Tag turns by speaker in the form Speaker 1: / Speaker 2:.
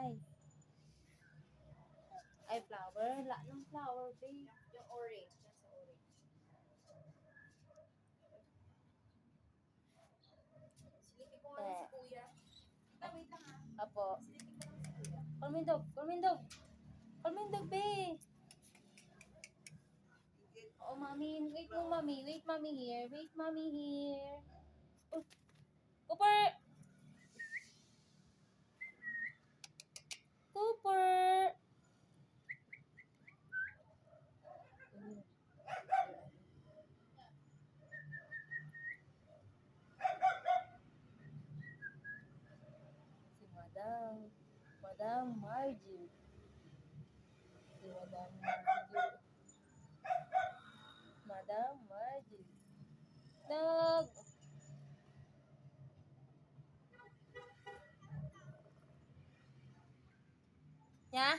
Speaker 1: Ay. Ay, flower. Wala ng flower, babe.
Speaker 2: Yung orange. Yan sa orange. Silipin ko nga lang si kuya. Tita, wait lang ha.
Speaker 1: Apo.
Speaker 2: Silipin ko lang si kuya.
Speaker 1: Kalmindog, kalmindog. Kalmindog, babe. Oh, mommy. Wait mo, mommy. Wait, mommy here. Wait, mommy here. Oh. Cooper! Cooper! Si Madam. Madam Margie. Si Madam Margie. Madam Margie. Nag... Ya?